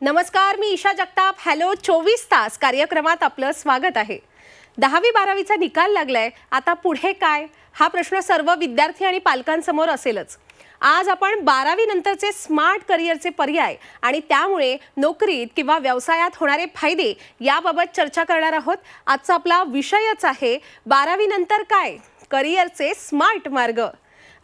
नमस्कार, मी ईशा जगताप. हॅलो 24 तास कार्यक्रमात आपलं स्वागत आहे. 10वी-12वीचा निकाल लागलाय. आता पुढे काय हा प्रश्न सर्व विद्यार्थी आणि पालकांसमोर असेलच. आज आपण 12वी नंतरचे स्मार्ट करिअरचे पर्याय आणि त्यामुळे नोकरीत किंवा व्यवसायात होणारे फायदे याबाबत चर्चा करणार आहोत. आजचा आपला विषयच आहे 12वी नंतर काय, करिअरचे स्मार्ट मार्ग.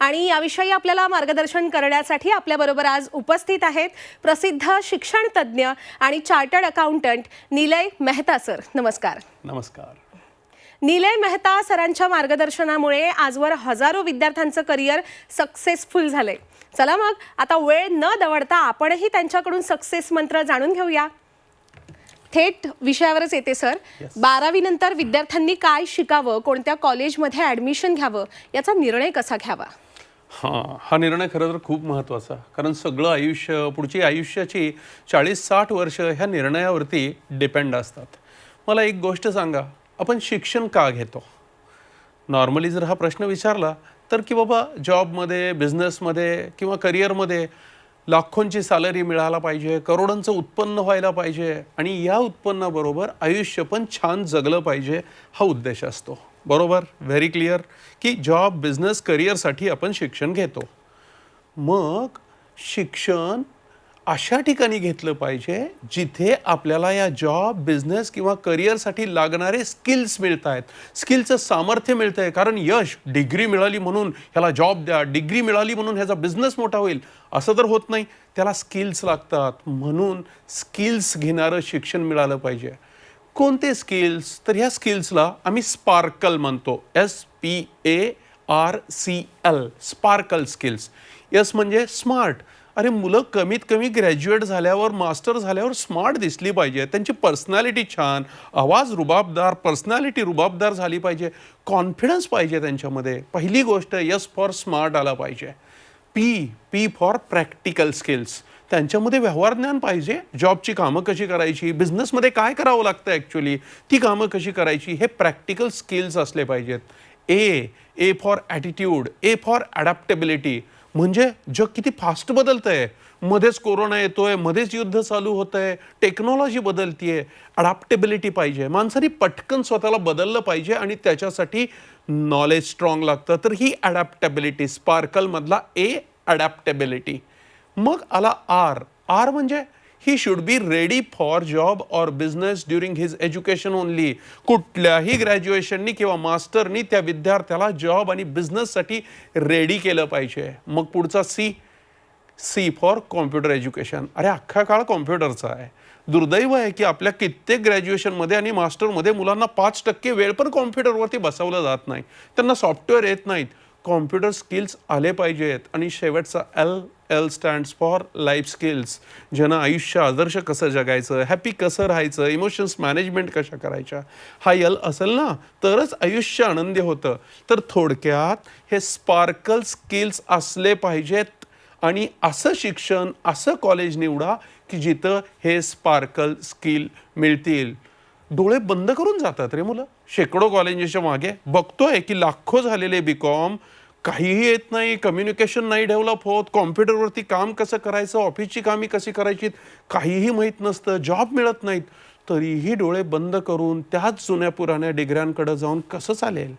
आणि याविषयी आपल्याला मार्गदर्शन करण्यासाठी आपल्याबरोबर आज उपस्थित आहेत प्रसिद्ध शिक्षण तज्ज्ञ आणि चार्टर्ड अकाउंटंट निलय मेहता सर. नमस्कार. नमस्कार. निलय मेहता सरांच्या मार्गदर्शनामुळे आजवर हजारो विद्यार्थ्यांचं करिअर सक्सेसफुल झालंय. चला मग आता वेळ न दवडता आपणही त्यांच्याकडून सक्सेस मंत्र जाणून घेऊया. थेट विषयावरच येते सर. 12वी नंतर विद्यार्थ्यांनी काय शिकावं, कोणत्या कॉलेजमध्ये ॲडमिशन घ्यावं, याचा निर्णय कसा घ्यावा? हा निर्णय खरं तर खूप महत्त्वाचा, कारण सगळं आयुष्य, पुढची आयुष्याची 40-60 वर्ष ह्या निर्णयावरती डिपेंड असतात. मला एक गोष्ट सांगा, आपण शिक्षण का घेतो? नॉर्मली जर हा प्रश्न विचारला तर की बाबा जॉबमध्ये, बिझनेसमध्ये किंवा करिअरमध्ये लाखोंची सॅलरी मिळायला पाहिजे, करोडोंचं उत्पन्न व्हायला पाहिजे आणि या उत्पन्नाबरोबर आयुष्य पण छान जगलं पाहिजे, हा उद्देश असतो. बरोबर? व्हेरी क्लिअर की जॉब, बिझनेस, करिअरसाठी आपण शिक्षण घेतो. मग शिक्षण अशा ठिकाणी घेतलं पाहिजे जिथे आपल्याला या जॉब, बिझनेस किंवा करिअरसाठी लागणारे स्किल्स मिळत आहेत, स्किलचं सामर्थ्य मिळतं आहे. कारण यश, डिग्री मिळाली म्हणून ह्याला जॉब द्या, डिग्री मिळाली म्हणून ह्याचा बिझनेस मोठा होईल असं तर होत नाही. त्याला स्किल्स लागतात, म्हणून स्किल्स घेणारं शिक्षण मिळालं पाहिजे. कोणते स्किल्स? तर ह्या स्किल्सला आम्ही स्पार्कल म्हणतो. SPARCL, sparkle skills. यस म्हणजे स्मार्ट. अरे मुलं कमीत कमी ग्रॅज्युएट झाल्यावर, मास्टर झाल्यावर स्मार्ट दिसली पाहिजे. त्यांची पर्सनॅलिटी छान, आवाज रुबाबदार, पर्सनॅलिटी रुबाबदार झाली पाहिजे, कॉन्फिडन्स पाहिजे त्यांच्यामध्ये. पहिली गोष्ट यस फॉर स्मार्ट आला पाहिजे. P for practical skills. त्यांच्यामध्ये व्यवहार ज्ञान पाहिजे. जॉबची कामं कशी करायची, बिझनेसमध्ये काय करावं लागतं ॲक्च्युली, ती कामं कशी करायची, हे प्रॅक्टिकल स्किल्स असले पाहिजेत. A for attitude, A for adaptability. म्हणजे जग किती फास्ट बदलतं आहे. मध्येच कोरोना येतोय, मध्येच युद्ध चालू होतं आहे, टेक्नॉलॉजी बदलतीये. अडॅप्टेबिलिटी पाहिजे. माणसाने पटकन स्वतःला बदललं पाहिजे आणि त्याच्यासाठी नॉलेज स्ट्रॉंग लागतं. तर ही अडॅप्टेबिलिटी, स्पार्कलमधला A, अडॅप्टेबिलिटी. मग आला R म्हणजे he should be ready for job or business during his education only. कुठल्याही ग्रॅज्युएशननी किंवा मास्टरनी त्या विद्यार्थ्याला जॉब आणि बिझनेससाठी रेडी केलं पाहिजे. मग पुढचा C फॉर कॉम्प्युटर एज्युकेशन. अरे अख्खा काळ कॉम्प्युटरचा आहे. दुर्दैव आहे की आपल्या कित्येक ग्रॅज्युएशनमध्ये आणि मास्टरमध्ये मुलांना 5% वेळ पण कॉम्प्युटरवरती बसवलं जात नाही. त्यांना सॉफ्टवेअर येत नाहीत. कॉम्प्युटर स्किल्स आले पाहिजेत. आणि शेवटचा L stands for life skills. ज्यांना आयुष्य आदर्श कसं जगायचं, हॅपी कसं राहायचं, इमोशन्स मॅनेजमेंट कशा करायच्या, हा L असेल ना तरच आयुष्य आनंदी होतं. तर थोडक्यात हे स्पार्कल स्किल्स असले पाहिजेत. आणि असं शिक्षण, असं कॉलेज निवडा की जिथं हे स्पार्कल स्किल मिळतील. डोळे बंद करून जातात रे मुलं. शेकडो कॉलेजेसच्या मागे बघतोय की लाखो झालेले BCom, काहीही येत नाही, कम्युनिकेशन नाही डेव्हलप होत, कॉम्प्युटरवरती काम कसं करायचं, ऑफिसची कामी कशी करायची काहीही माहीत नसतं, जॉब मिळत नाहीत. तरीही डोळे बंद करून त्याच जुन्या पुराण्या डिग्र्यांकडे जाऊन कसं चालेल?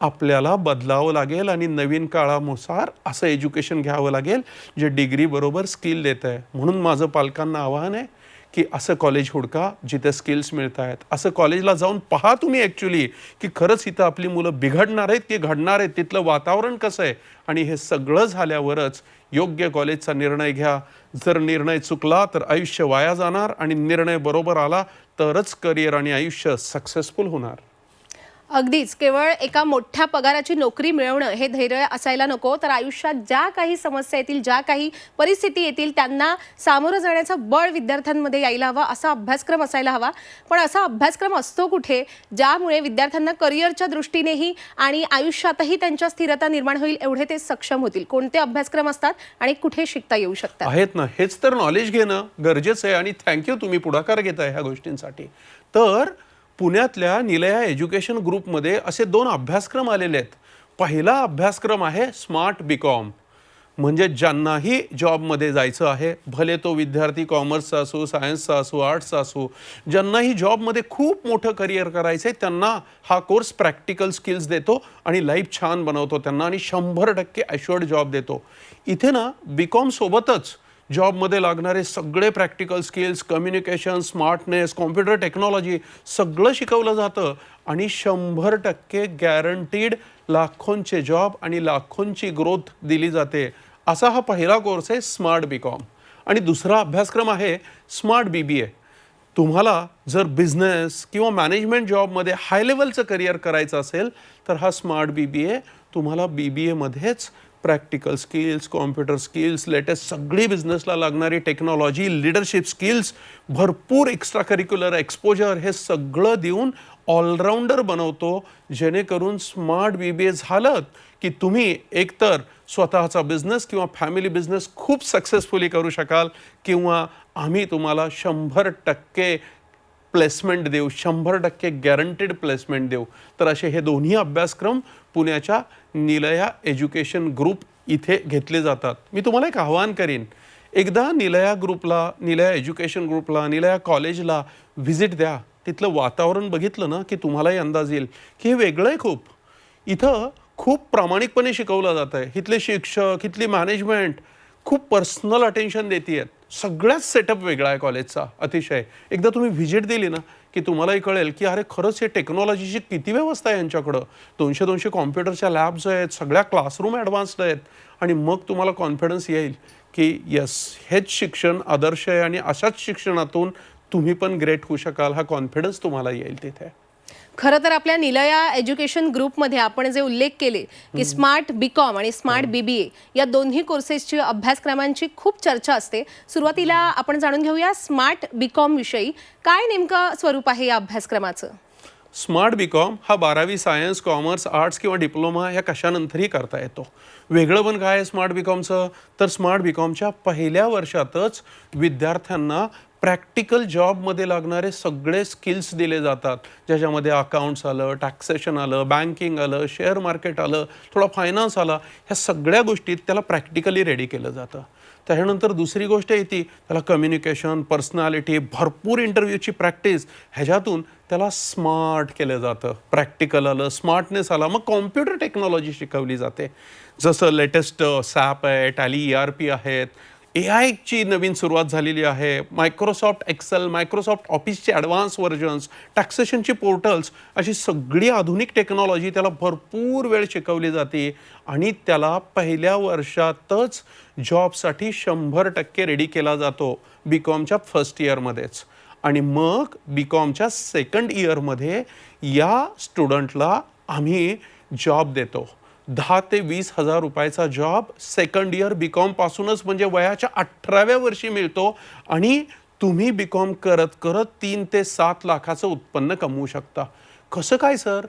आपल्याला बदलावं लागेल आणि नवीन काळानुसार असं एज्युकेशन घ्यावं लागेल जे डिग्री बरोबर स्किल देत आहे. म्हणून माझं पालकांना आव्हान आहे की असं कॉलेज हुडका जिथे स्किल्स मिळत आहेत. असं कॉलेजला जाऊन पहा तुम्ही ॲक्च्युली की खरंच इथं आपली मुलं बिघडणार आहेत की घडणार आहेत, तिथलं वातावरण कसं आहे. आणि हे सगळं झाल्यावरच योग्य कॉलेजचा निर्णय घ्या. जर निर्णय चुकला तर आयुष्य वाया जाणार आणि निर्णय बरोबर आला तरच करिअर आणि आयुष्य सक्सेसफुल होणार. अगदीच. केवळ एका मोठ्या पगाराची नोकरी मिळवणं हे धैर्य असायला नको, तर आयुष्यात ज्या काही समस्या येतील, ज्या काही परिस्थिती येतील त्यांना सामोरं जाण्याचं बळ विद्यार्थ्यांमध्ये यायला हवं, असा अभ्यासक्रम असायला हवा. पण असा अभ्यासक्रम असतो कुठे ज्यामुळे विद्यार्थ्यांना करिअरच्या दृष्टीनेही आणि आयुष्यातही त्यांच्या स्थिरता निर्माण होईल, एवढे ते सक्षम होतील? कोणते अभ्यासक्रम असतात आणि कुठे शिकता येऊ शकतात? आहेत ना, हेच तर नॉलेज घेणं गरजेचं आहे. आणि थँक्यू, तुम्ही पुढाकार घेताय ह्या गोष्टींसाठी. तर पुण्यातल्या निलया एज्युकेशन ग्रुपमध्ये असे 2 अभ्यासक्रम आलेले आहेत. पहिला अभ्यासक्रम आहे स्मार्ट BCom. म्हणजे ज्यांनाही जॉबमध्ये जायचं आहे, भले तो विद्यार्थी कॉमर्सचा असो, सायन्सचा असो, आर्ट्सचा असो, ज्यांनाही जॉबमध्ये खूप मोठं करिअर करायचं आहे, त्यांना हा कोर्स प्रॅक्टिकल स्किल्स देतो आणि लाईफ छान बनवतो त्यांना आणि 100% ॲश्युअर्ड जॉब देतो. इथे ना BCom सोबतच जॉबमध्ये लागणारे सगळे practical skills, communication, smartness, computer technology सगळं शिकवलं जातं आणि 100% गॅरंटीड लाखोंचे जॉब आणि लाखोंची ग्रोथ दिली जाते. असा हा पहिला कोर्स आहे स्मार्ट BCom. आणि दुसरा अभ्यासक्रम आहे स्मार्ट BBA. तुम्हाला जर बिझनेस किंवा मॅनेजमेंट जॉबमध्ये हाय लेवलचं करिअर करायचं असेल तर हा स्मार्ट BBA तुम्हाला BBAमध्येच practical skills, computer skills, latest सगळी बिझनेसला लागणारी टेक्नॉलॉजी, लिडरशिप स्किल्स, भरपूर एक्स्ट्रा करिक्युलर एक्सपोजर हे सगळं देऊन ऑलराऊंडर बनवतो. जेणेकरून स्मार्ट BBA झालं की तुम्ही एकतर स्वतःचा बिझनेस किंवा फॅमिली बिझनेस खूप सक्सेसफुली करू शकाल किंवा आम्ही तुम्हाला 100% प्लेसमेंट देऊ, 100% गॅरंटीड प्लेसमेंट देऊ. तर असे हे दोन्ही अभ्यासक्रम पुण्याच्या निलया एज्युकेशन ग्रुप इथे घेतले जातात. मी तुम्हाला एक आवाहन करीन, एकदा निलया ग्रुपला, निलया एज्युकेशन ग्रुपला, निलया कॉलेजला व्हिजिट द्या. तिथलं वातावरण बघितलं ना की तुम्हालाही अंदाज येईल की हे वेगळं आहे खूप. इथं खूप प्रामाणिकपणे शिकवलं जातं आहे. इथले शिक्षक, इथली मॅनेजमेंट खूप पर्सनल अटेन्शन देते आहेत. सगळ्याच सेटअप वेगळा आहे कॉलेजचा अतिशय. एकदा तुम्ही व्हिजिट दिली ना की तुम्हालाही कळेल की अरे खरंच हे टेक्नॉलॉजीची किती व्यवस्था आहे यांच्याकडं. 200 कॉम्प्युटरच्या लॅब्स आहेत, सगळ्या क्लासरूम ॲडव्हान्स्ड आहेत आणि मग तुम्हाला कॉन्फिडन्स येईल की यस, हेच शिक्षण आदर्श आहे आणि अशाच शिक्षणातून तुम्ही पण ग्रेट होऊ शकाल. हा कॉन्फिडन्स तुम्हाला येईल तिथे. खरं तर आपल्या निलया एज्युकेशन ग्रुपमध्ये आपण जे उल्लेख केले की स्मार्ट BCom आणि स्मार्ट BBA या दोन्ही कोर्सेसची अभ्यासक्रमांची खूप चर्चा असते. सुरुवातीला आपण जाणून घेऊया स्मार्ट BCom विषयी. काय नेमकं स्वरूप आहे या अभ्यासक्रमाचं? स्मार्ट BCom हा 12वी सायन्स, कॉमर्स, आर्ट्स किंवा डिप्लोमा या कशानंतरही करता येतो. वेगळं पण काय आहे स्मार्ट BComचं? तर स्मार्ट BComच्या पहिल्या वर्षातच विद्यार्थ्यांना प्रॅक्टिकल जॉबमध्ये लागणारे सगळे स्किल्स दिले जातात. ज्याच्यामध्ये अकाउंट्स आलं, टॅक्सेशन आलं, बँकिंग आलं, शेअर मार्केट आलं, थोडा फायनान्स आला. ह्या सगळ्या गोष्टीत त्याला प्रॅक्टिकली रेडी केलं जातं. त्याच्यानंतर दुसरी गोष्ट येते त्याला कम्युनिकेशन, पर्सनॅलिटी, भरपूर इंटरव्ह्यूची प्रॅक्टिस, ह्याच्यातून त्याला स्मार्ट केलं जातं. प्रॅक्टिकल आलं, स्मार्टनेस आला, मग कॉम्प्युटर टेक्नॉलॉजी शिकवली जाते. जसं लेटेस्ट SAP आहे, टॅली ERP आहेत, AI ची नवीन सुरुवात झालेली आहे, मायक्रोसॉफ्ट एक्सेल, मायक्रोसॉफ्ट ऑफिसचे ॲडव्हान्स व्हर्जन्स, टॅक्सेशनची पोर्टल्स, अशी सगळी आधुनिक टेक्नॉलॉजी त्याला भरपूर वेळ शिकवली जाते आणि त्याला पहिल्या वर्षातच जॉबसाठी 100% रेडी केला जातो BComच्या फर्स्ट इयरमध्येच. आणि मग BComच्या सेकंड इयरमध्ये या स्टुडंटला आम्ही जॉब देतो. 10 ते 20 हजार रुपयाचा जॉब सेकंड इयर BCom पासूनच म्हणजे वयाच्या 18व्या वर्षी मिळतो आणि तुम्ही BCom करत करत 3 ते 7 लाखाचं उत्पन्न कमवू शकता. कसं काय सर?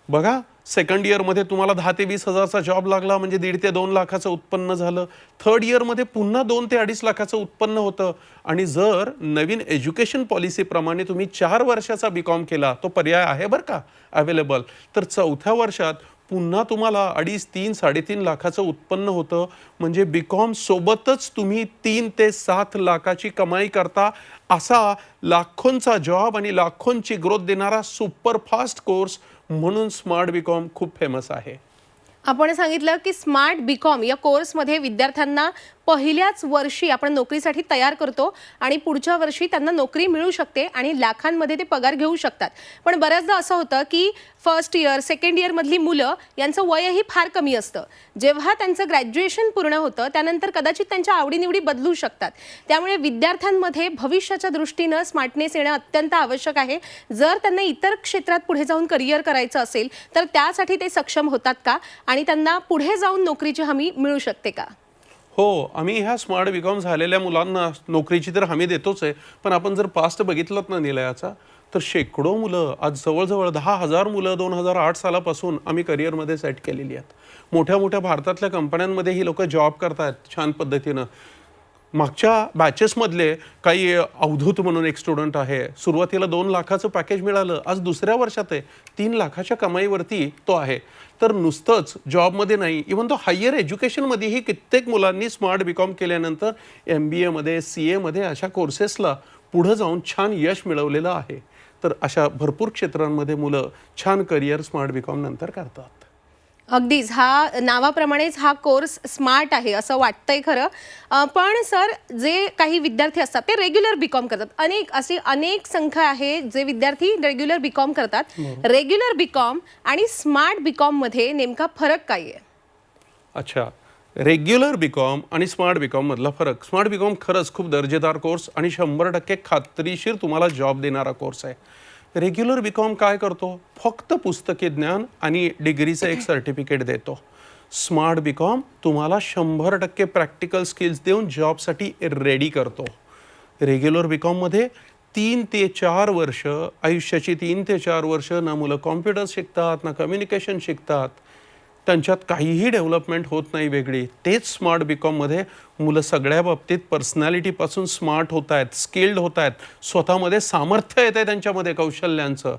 बघा, सेकंड इयरमध्ये तुम्हाला 10 ते 20 हजारचा जॉब लागला म्हणजे 1.5 ते 2 लाखाचं उत्पन्न झालं. थर्ड इयरमध्ये पुन्हा 2 ते 2.5 लाखाचं उत्पन्न होतं. आणि जर नवीन एज्युकेशन पॉलिसीप्रमाणे तुम्ही 4 वर्षाचा BCom केला, तो पर्याय आहे बरं का अवेलेबल, तर चौथ्या वर्षात पुन्हा तुम्हाला 2.5, 3, 3.5 लाखाचं उत्पन्न होतं. म्हणजे BCom सोबतच तुम्ही 3 ते 7 लाखाची कमाई करता. असा लाखोंचा जॉब आणि लाखोंची ग्रोथ देणारा सुपरफास्ट कोर्स म्हणून स्मार्ट BCom खूप फेमस आहे. आपण सांगितलं की स्मार्ट BCom या कोर्समध्ये विद्यार्थ्यांना पहिल्याच वर्षी आपण नोकरीसाठी तयार करतो आणि पुढच्या वर्षी त्यांना नोकरी मिळू शकते आणि लाखांमध्ये ते पगार घेऊ शकतात. पण बऱ्याचदा असं होतं की फर्स्ट इयर, सेकंड इयरमधली मुलं यांचं वयही फार कमी असतं. जेव्हा त्यांचं ग्रॅज्युएशन पूर्ण होतं त्यानंतर कदाचित त्यांच्या आवडीनिवडी बदलू शकतात. त्यामुळे विद्यार्थ्यांमध्ये भविष्याच्या दृष्टीनं स्मार्टनेस येणं अत्यंत आवश्यक आहे. जर त्यांना इतर क्षेत्रात पुढे जाऊन करिअर करायचं असेल तर त्यासाठी ते सक्षम होतात का आणि त्यांना पुढे जाऊन नोकरीची हमी मिळू शकते का? हो, आम्ही ह्या स्मार्ट BCom झालेल्या मुलांना नोकरीची तर हमी देतोच आहे. पण आपण जर पास्ट बघितलं ना निलयाचा, तर शेकडो मुलं, आज जवळजवळ 10,000 मुलं 2008 सालापासून आम्ही करिअरमध्ये सेट केलेली आहेत. मोठ्या मोठ्या भारतातल्या कंपन्यांमध्ये ही लोक जॉब करतात छान पद्धतीनं. मागच्या बॅचेसमधले काही अवधूत म्हणून एक स्टुडंट आहे, सुरुवातीला 2 लाखाचं पॅकेज मिळालं, आज दुसऱ्या वर्षात आहे 3 लाखाच्या कमाईवरती तो आहे. तर नुसतंच जॉबमध्ये नाही, इव्हन तो हायर एज्युकेशनमध्येही कित्येक मुलांनी स्मार्ट बीकॉम केल्यानंतर MBAमध्ये CAमध्ये अशा कोर्सेसला पुढं जाऊन छान यश मिळवलेलं आहे. तर अशा भरपूर क्षेत्रांमध्ये मुलं छान करिअर स्मार्ट बीकॉम नंतर करतात. अगदीच हा नावाप्रमाणेच हा कोर्स स्मार्ट आहे असं वाटतंय खरं. पण सर, जे काही विद्यार्थी असतात ते रेग्युलर बीकॉम करतात. अनेक संख्या आहे जे विद्यार्थी रेग्युलर बीकॉम करतात. रेग्युलर बीकॉम आणि स्मार्ट बीकॉम मध्ये नेमका फरक काय आहे? अच्छा, रेग्युलर बीकॉम आणि स्मार्ट बीकॉम मधला फरक. स्मार्ट बीकॉम खरंच खूप दर्जेदार कोर्स आणि 100% खात्रीशीर तुम्हाला जॉब देणारा कोर्स आहे. रेग्युलर बीकॉम काय करतो? फक्त पुस्तकी ज्ञान आणि डिग्रीचं एक सर्टिफिकेट देतो. स्मार्ट बीकॉम तुम्हाला 100% प्रॅक्टिकल स्किल्स देऊन जॉबसाठी रेडी करतो. रेग्युलर बीकॉममध्ये 3 ते 4 वर्ष, आयुष्याची 3 ते 4 वर्ष ना मुलं कॉम्प्युटर शिकतात, ना कम्युनिकेशन शिकतात, त्यांच्यात काहीही डेव्हलपमेंट होत नाही वेगळी. तेच स्मार्ट बीकॉममध्ये मुलं सगळ्या बाबतीत पर्सनॅलिटीपासून स्मार्ट होत आहेत, स्किल्ड होत आहेत, स्वतःमध्ये सामर्थ्य येतं आहे त्यांच्यामध्ये कौशल्यांचं.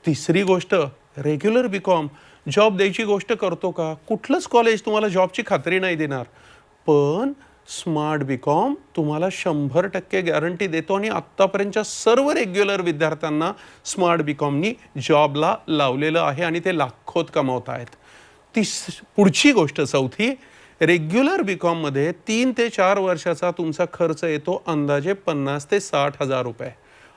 तिसरी गोष्ट, रेग्युलर बीकॉम जॉब द्यायची गोष्ट करतो का? कुठलंच कॉलेज तुम्हाला जॉबची खात्री नाही देणार, पण स्मार्ट बीकॉम तुम्हाला 100% गॅरंटी देतो आणि आत्तापर्यंतच्या सर्व रेग्युलर विद्यार्थ्यांना स्मार्ट बीकॉमनी जॉबला लावलेलं आहे आणि ते लाखोत कमावत आहेत. पुढची गोष्ट, चौथी, रेग्युलर बीकॉममध्ये 3 ते 4 वर्षाचा तुमचा खर्च येतो अंदाजे 50 ते 60 हजार रुपये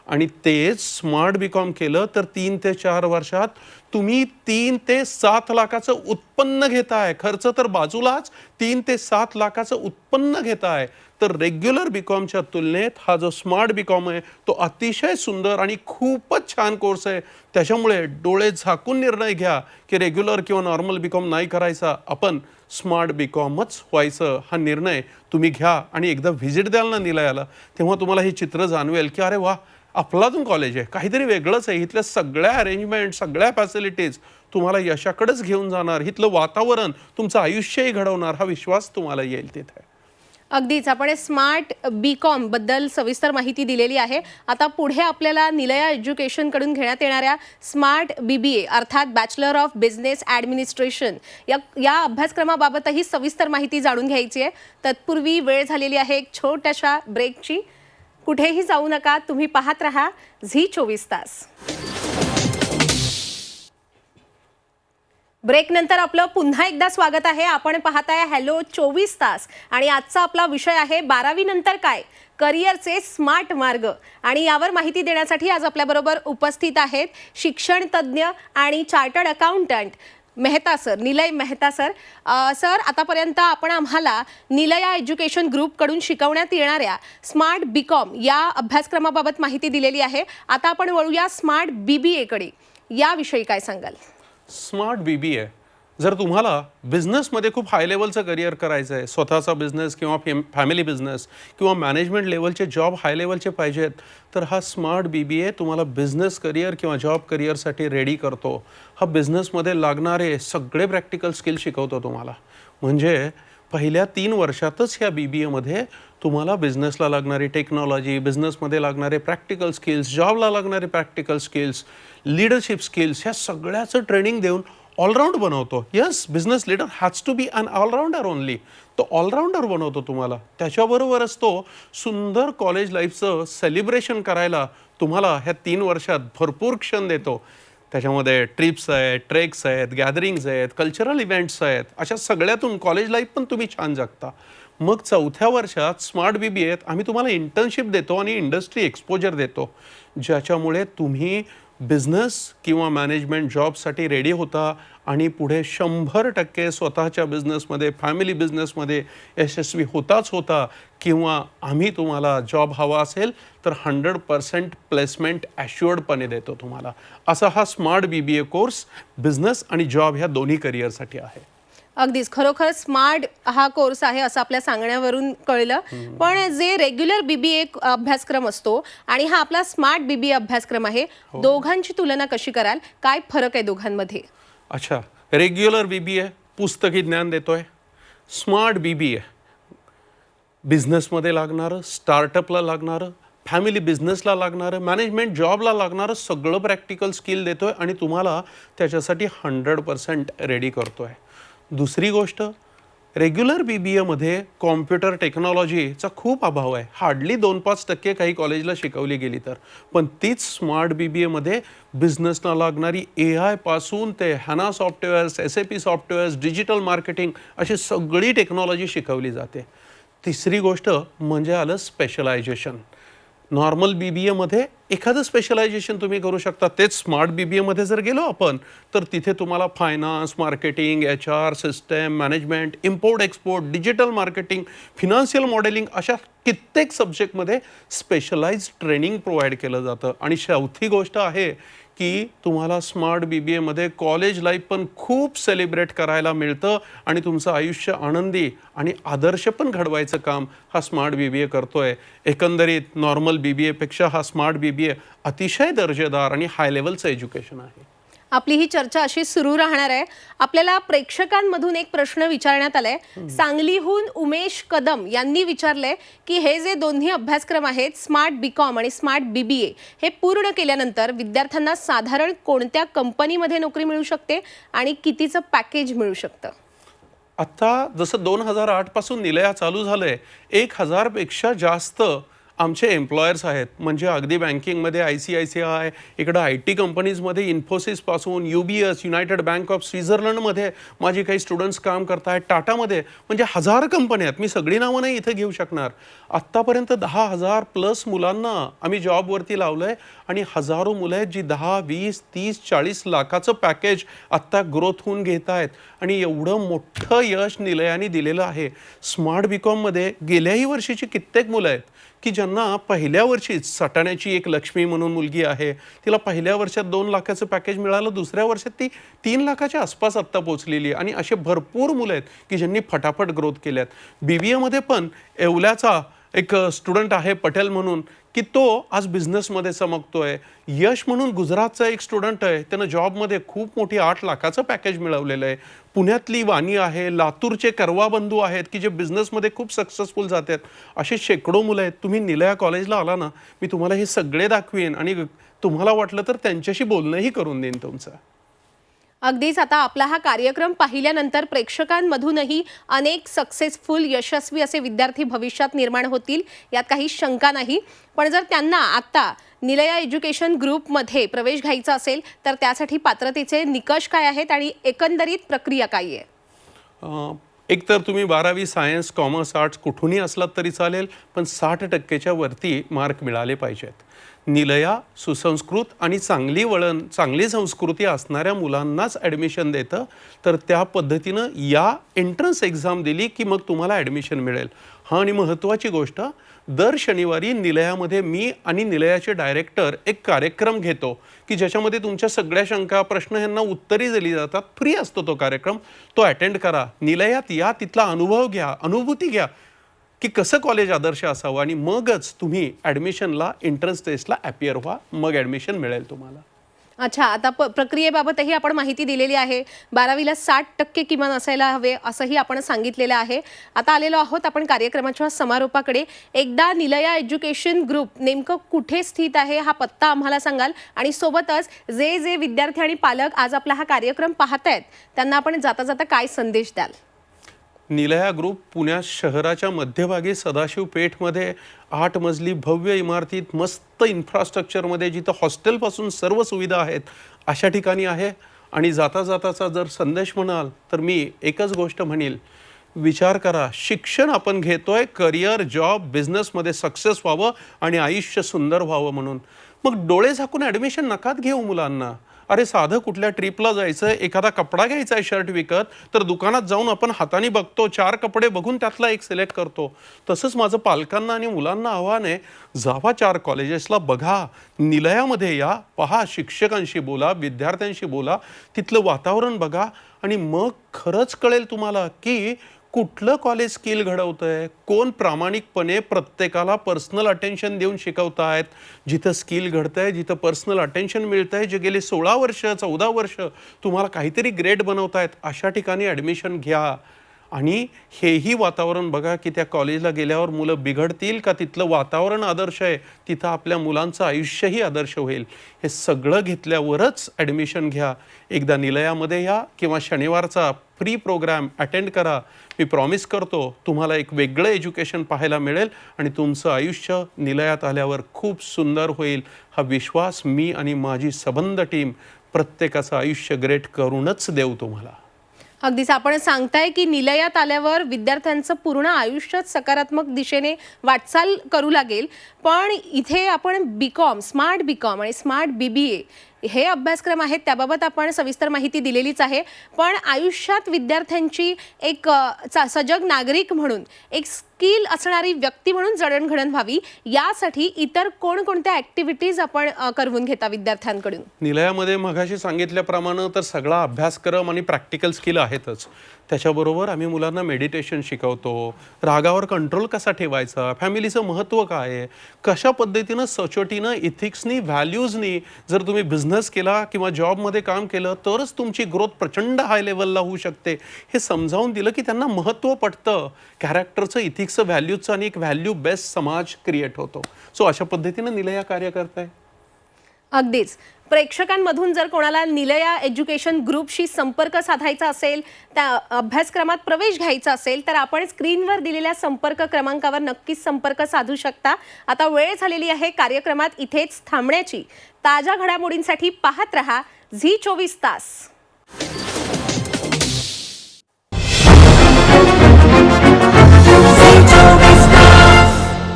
आणि तेच स्मार्ट बीकॉम केलं तर 3 ते 4 वर्षात तुम्ही 3 ते 7 लाखाचं उत्पन्न घेताय. खर्च तर बाजूलाच, 3 ते 7 लाखाचं उत्पन्न घेताय. तर रेग्युलर बीकॉमच्या तुलनेत हा जो स्मार्ट बीकॉम आहे तो अतिशय सुंदर आणि खूपच छान कोर्स आहे. त्याच्यामुळे डोळे झाकून निर्णय घ्या की रेग्युलर किंवा नॉर्मल बीकॉम नाही करायचा, आपण स्मार्ट बीकॉमच व्हायचं. हा निर्णय तुम्ही घ्या आणि एकदा व्हिजिट द्याल ना निलयाला, तेव्हा तुम्हाला हे चित्र जाणवेल की अरे वा, अफलातून कॉलेज आहे, काहीतरी वेगळंच आहे. इथल्या सगळ्या अरेंजमेंट, सगळ्या फॅसिलिटीज तुम्हाला यशाकडेच घेऊन जाणार. इथलं वातावरण तुमचं आयुष्यही घडवणार, हा विश्वास तुम्हाला येईल तिथे. अगदीच आपण स्मार्ट बीकॉम बद्दल सविस्तर माहिती दिलेली आहे. आता पुढे आपल्याला निलया एज्युकेशन कडून घेण्यात येणाऱ्या स्मार्ट BBA अर्थात बॅचलर ऑफ बिझनेस ॲडमिनिस्ट्रेशन या अभ्यासक्रमाबाबतही सविस्तर माहिती जाणून घ्यायची आहे. तत्पूर्वी वेळ झालेली आहे एक छोट्याशा ब्रेकची. कुठेही जाऊ नका, तुम्ही पाहत रहा झी24 तास. ब्रेक नंतर आपलं पुन्हा एकदा स्वागत आहे. आपण पाहताय हॅलो 24 तास आणि आजचा आपला विषय आहे 12वी नंतर काय, करिअरचे स्मार्ट मार्ग. आणि यावर माहिती देण्यासाठी आज आपल्याबरोबर उपस्थित आहेत शिक्षण तज्ज्ञ आणि चार्टर्ड अकाउंटंट मेहता सर, निलय मेहता सर. सर, आतापर्यंत आपण आम्हाला निलया एज्युकेशन ग्रुपकडून शिकवण्यात येणाऱ्या स्मार्ट बीकॉम या अभ्यासक्रमाबाबत माहिती दिलेली आहे. आता आपण वळूया स्मार्ट BBA कडे. याविषयी काय सांगाल? स्मार्ट BBA, जर तुम्हाला बिझनेसमध्ये खूप हाय लेवलचं करिअर करायचं आहे, स्वतःचा बिझनेस किंवा फॅमिली बिझनेस किंवा मॅनेजमेंट लेवलचे जॉब हाय लेवलचे पाहिजेत, तर हा स्मार्ट BBA तुम्हाला बिझनेस करिअर किंवा जॉब करिअरसाठी रेडी करतो. हा बिझनेसमध्ये लागणारे सगळे प्रॅक्टिकल स्किल शिकवतो तुम्हाला. म्हणजे पहिल्या 3 वर्षातच ह्या BBAमध्ये तुम्हाला बिझनेसला लागणारी टेक्नॉलॉजी, बिझनेसमध्ये लागणारे प्रॅक्टिकल स्किल्स, जॉबला लागणारे प्रॅक्टिकल स्किल्स, लीडरशिप स्किल्स, ह्या सगळ्याचं ट्रेनिंग देऊन ऑलराऊंड बनवतो. Yes, business leader has to be an allrounder only. तो ऑलराऊंडर बनवतो तुम्हाला. त्याच्याबरोबरच तो सुंदर कॉलेज लाईफचं सेलिब्रेशन करायला तुम्हाला ह्या 3 वर्षात भरपूर क्षण देतो. त्याच्यामध्ये ट्रिप्स आहेत, ट्रेक्स आहेत, गॅदरिंग्स आहेत, कल्चरल इव्हेंट्स आहेत. अशा सगळ्यातून कॉलेज लाईफ पण तुम्ही छान जगता. मग 4थ्या वर्षात स्मार्ट BBAत आम्ही तुम्हाला इंटर्नशिप देतो आणि इंडस्ट्री एक्सपोजर देतो, ज्याच्यामुळे तुम्ही बिझनेस किंवा मॅनेजमेंट जॉबसाठी रेडी होता आणि पुढे 100% स्वतःच्या बिझनेसमध्ये, फॅमिली बिझनेसमध्ये यशस्वी होता. किंवा आम्ही तुम्हाला जॉब हवा असेल तर 100% प्लेसमेंट ॲश्युअर्डपणे देतो तुम्हाला. असा हा स्मार्ट BBA कोर्स बिझनेस आणि जॉब ह्या दोन्ही करिअरसाठी आहे. अगदीच खरोखर स्मार्ट हा कोर्स आहे असं आपल्या सांगण्यावरून कळलं. पण जे रेग्युलर BBA अभ्यासक्रम असतो आणि हा आपला स्मार्ट BBA अभ्यासक्रम आहे, दोघांची तुलना कशी कराल? काय फरक आहे दोघांमध्ये? अच्छा, रेग्युलर BBA पुस्तकी ज्ञान देतोय. स्मार्ट BBA बिझनेसमध्ये लागणारं, स्टार्टअपला लागणारं, फॅमिली बिझनेसला लागणारं, मॅनेजमेंट जॉबला लागणारं सगळं प्रॅक्टिकल स्किल देतोय आणि तुम्हाला त्याच्यासाठी 100% रेडी करतोय. दुसरी गोष्ट, रेग्युलर BBAमध्ये कॉम्प्युटर टेक्नॉलॉजीचा खूप अभाव आहे. हार्डली 2-5% काही कॉलेजला शिकवली गेली तर. पण तीच स्मार्ट BBAमध्ये बिझनेसला लागणारी AI पासून ते HANA softwares, SAP softwares, digital marketing अशी सगळी टेक्नॉलॉजी शिकवली जाते. तिसरी गोष्ट म्हणजे आलं स्पेशलायझेशन. नॉर्मल BBAमध्ये एखादं स्पेशलायझेशन तुम्ही करू शकता. तेच स्मार्ट BBAमध्ये जर गेलो आपण तर तिथे तुम्हाला finance, marketing, HR, system management, import export, digital marketing, financial modelling अशा कित्येक सब्जेक्टमध्ये स्पेशलाइज्ड ट्रेनिंग प्रोव्हाइड केलं जातं. आणि चौथी गोष्ट आहे की तुम्हाला स्मार्ट BBAमध्ये कॉलेज लाईफ पण खूप सेलिब्रेट करायला मिळतं आणि तुमचं आयुष्य आनंदी आणि आदर्श पण घडवायचं काम हा स्मार्ट BBA करतोय. एकंदरीत नॉर्मल BBAपेक्षा हा स्मार्ट BBA अतिशय दर्जेदार आणि हाय लेवलचं एज्युकेशन आहे. आपली ही चर्चा अशी सुरू राहणार आहे. आपल्याला प्रेक्षकांमधून एक प्रश्न विचारण्यात आलाय. सांगलीहून उमेश कदम यांनी विचारलंय की हे जे दोन्ही अभ्यासक्रम आहेत स्मार्ट BCom आणि स्मार्ट BBA हे पूर्ण केल्यानंतर विद्यार्थ्यांना साधारण कोणत्या कंपनीमध्ये नोकरी मिळू शकते आणि कितीचं पॅकेज मिळू शकतं? आता जसं 2008 पासून निलया चालू झालंय, 1000 पेक्षा जास्त आमचे एम्प्लॉयर्स आहेत. म्हणजे अगदी बँकिंगमध्ये ICICI, इकडं IT कंपनीजमध्ये इन्फोसिसपासून UBS, युनायटेड बँक ऑफ स्वित्झर्लंडमध्ये माझी काही स्टुडंट्स काम करत आहेत, टाटामध्ये, म्हणजे 1000 कंपन्या आहेत. मी सगळी नावं नाही इथे घेऊ शकणार. आत्तापर्यंत 10,000+ मुलांना आम्ही जॉबवरती लावलं आहे आणि हजारो मुलं आहेत जी 10, 20, 30, 40 लाखाचं पॅकेज आत्ता ग्रोथ होऊन घेत आहेत. आणि एवढं मोठं यश निलयाने दिलेलं आहे. स्मार्ट BComमध्ये गेल्याही वर्षीची कित्येक मुलं आहेत की ज्यांना पहिल्या वर्षीच सटाण्याची एक लक्ष्मी म्हणून मुलगी आहे, तिला पहिल्या वर्षात 2 लाखाचं पॅकेज मिळालं, दुसऱ्या वर्षात ती 3 लाखाच्या आसपास आत्ता पोचलेली आहे. आणि असे भरपूर मुलं आहेत की ज्यांनी फटाफट ग्रोथ केल्यात. BBAमध्ये पण येवल्याचा एक स्टुडंट आहे पटेल म्हणून की तो आज बिझनेसमध्ये चमकतोय. यश म्हणून गुजरातचा एक स्टुडंट आहे, त्यानं जॉबमध्ये खूप मोठी 8 लाखाचं पॅकेज मिळवलेलं आहे. पुण्यातली वाणी आहे, लातूरचे करवा बंधू आहेत की जे बिझनेसमध्ये खूप सक्सेसफुल जातात. असे शेकडो मुलं आहेत. तुम्ही निलया कॉलेजला आला ना, मी तुम्हाला हे सगळे दाखवीन आणि तुम्हाला वाटलं तर त्यांच्याशी बोलणंही करून देईन तुमचं. अगदीच. आता आपला हा कार्यक्रम पाहिल्यानंतर प्रेक्षकांमधूनही अनेक सक्सेसफुल यशस्वी असे विद्यार्थी भविष्यात निर्माण होतील, यात काही शंका नाही. पण जर त्यांना आता निलया एज्युकेशन ग्रुपमध्ये प्रवेश घ्यायचा असेल तर त्यासाठी पात्रतेचे निकष काय आहेत आणि एकंदरीत प्रक्रिया काय आहे? एक तर तुम्ही 12वी सायन्स, कॉमर्स, आर्ट्स कुठूनही असलात तरी चालेल, पण 60%च्या वरती मार्क मिळाले पाहिजेत. निलया सुसंस्कृत आणि चांगली संस्कृती असणाऱ्या मुलांनाच ॲडमिशन देतं. तर त्या पद्धतीनं या एंट्रन्स एक्झाम दिली की मग तुम्हाला ॲडमिशन मिळेल. हां, आणि महत्त्वाची गोष्ट, दर शनिवारी निलयामध्ये मी आणि निलयाचे डायरेक्टर एक कार्यक्रम घेतो की ज्याच्यामध्ये तुमच्या सगळ्या शंका, प्रश्न यांना उत्तरी दिली जातात. फ्री असतो तो कार्यक्रम, तो अटेंड करा. निलयात या, तिथला अनुभव घ्या, अनुभूती घ्या की कसं कॉलेज आदर्श असावं आणि मगच तुम्ही ॲडमिशनला एंट्रन्स टेस्टला अपियर व्हा, मग ॲडमिशन मिळेल तुम्हाला. अच्छा, आता प्रक्रियेबाबतही आपण माहिती दिलेली आहे. 12वीला 60% किमान असायला हवे असंही आपण सांगितलेलं आहे. आता आलेलो आहोत आपण कार्यक्रमाच्या समारोपाकडे. एकदा निलया एज्युकेशन ग्रुप नेमकं कुठे स्थित आहे हा पत्ता आम्हाला सांगाल आणि सोबतच जे विद्यार्थी आणि पालक आज आपला हा कार्यक्रम पाहतायत त्यांना आपण जाता जाता काय संदेश द्याल? निलया ग्रुप पुण्यात शहराच्या मध्यभागी सदाशिव पेठमध्ये 8 मजली भव्य इमारतीत मस्त इन्फ्रास्ट्रक्चरमध्ये, जिथं हॉस्टेलपासून सर्व सुविधा आहेत अशा ठिकाणी आहे. आणि जाता जाताचा जर संदेश म्हणाल तर मी एकच गोष्ट म्हणेल, विचार करा, शिक्षण आपण घेतोय करिअर, जॉब, बिझनेसमध्ये सक्सेस व्हावं आणि आयुष्य सुंदर व्हावं म्हणून. मग डोळे झाकून ॲडमिशन नकात घेऊ मुलांना. अरे साधं कुठल्या ट्रिपला जायचं आहे, एखादा कपडा घ्यायचा आहे शर्ट विकत, तर दुकानात जाऊन आपण हाताने बघतो, 4 कपडे बघून त्यातला एक सिलेक्ट करतो. तसंच माझं पालकांना आणि मुलांना आव्हान आहे, जावा 4 कॉलेजेसला बघा, निलयामध्ये या, पहा, शिक्षकांशी बोला, विद्यार्थ्यांशी बोला, तिथलं वातावरण बघा आणि मग खरंच कळेल तुम्हाला की कुठलं कॉलेज स्किल घडवतंय, कोण प्रामाणिकपणे प्रत्येकाला पर्सनल अटेन्शन देऊन शिकवतायत. जिथं स्किल घडतंय, जिथं पर्सनल अटेन्शन मिळतंय, जे गेले 16 वर्ष 14 वर्ष तुम्हाला काहीतरी ग्रेट बनवतायत, अशा ठिकाणी ॲडमिशन घ्या. आणि हेही वातावरण बघा की त्या कॉलेजला गेल्यावर मुलं बिघडतील का तिथलं वातावरण आदर्श आहे, तिथं आपल्या मुलांचं आयुष्यही आदर्श होईल. हे सगळं घेतल्यावरच ॲडमिशन घ्या. एकदा निलयामध्ये या किंवा शनिवारचा फ्री प्रोग्राम अटेंड करा. मी प्रॉमिस करतो तुम्हाला एक वेगळं एज्युकेशन पाहायला मिळेल आणि तुमचं आयुष्य निलयात आल्यावर खूप सुंदर होईल. हा विश्वास मी आणि माझी सबंध टीम प्रत्येकाचं आयुष्य ग्रेट करूनच देऊ तुम्हाला. अगदीच आपण सांगताय की निलयात आल्यावर विद्यार्थ्यांचं पूर्ण आयुष्यच सकारात्मक दिशेने वाटचाल करू लागेल. पण इथे आपण बीकॉम, स्मार्ट बीकॉम आणि स्मार्ट BBA हे अभ्यासक्रम आहेत, त्याबाबत आपण सविस्तर माहिती दिलेलीच आहे. पण आयुष्यात विद्यार्थ्यांची एक सजग नागरिक म्हणून, एक स्किल असणारी व्यक्ती म्हणून जडणघडण व्हावी, यासाठी इतर कोणकोणत्या ॲक्टिव्हिटीज आपण करवून घेता विद्यार्थ्यांकडून? निलयामध्ये मघाशी सांगितल्याप्रमाणे तर सगळा अभ्यासक्रम आणि प्रॅक्टिकल स्किल आहेतच. त्याच्याबरोबर आम्ही मुलांना मेडिटेशन शिकवतो, रागावर कंट्रोल कसा ठेवायचा, फॅमिलीचं महत्त्व काय आहे, कशा पद्धतीनं सचोटीनं इथिक्सनी व्हॅल्यूजनी जर तुम्ही बिझनेस केला किंवा जॉबमध्ये काम केलं तरच तुमची ग्रोथ प्रचंड हाय लेवलला होऊ शकते, हे समजावून दिलं की त्यांना महत्त्व पडतं. कॅरेक्टरचं, इथिक्सचं, व्हॅल्यूचं आणि एक व्हॅल्यू बेस्ड समाज क्रिएट होतो. सो अशा पद्धतीनं निलया कार्य करत आहे. अगदीच. प्रेक्षकांमधून जर कोणाला निलया एज्युकेशन ग्रुपशी संपर्क साधायचा असेल, त्या अभ्यासक्रमात प्रवेश घ्यायचा असेल, तर आपण स्क्रीनवर दिलेल्या संपर्क क्रमांकावर नक्कीच संपर्क साधू शकता. आता वेळ झालेली आहे कार्यक्रमात इथेच थांबण्याची. ताज्या घडामोडींसाठी पाहत रहा झी 24 तास.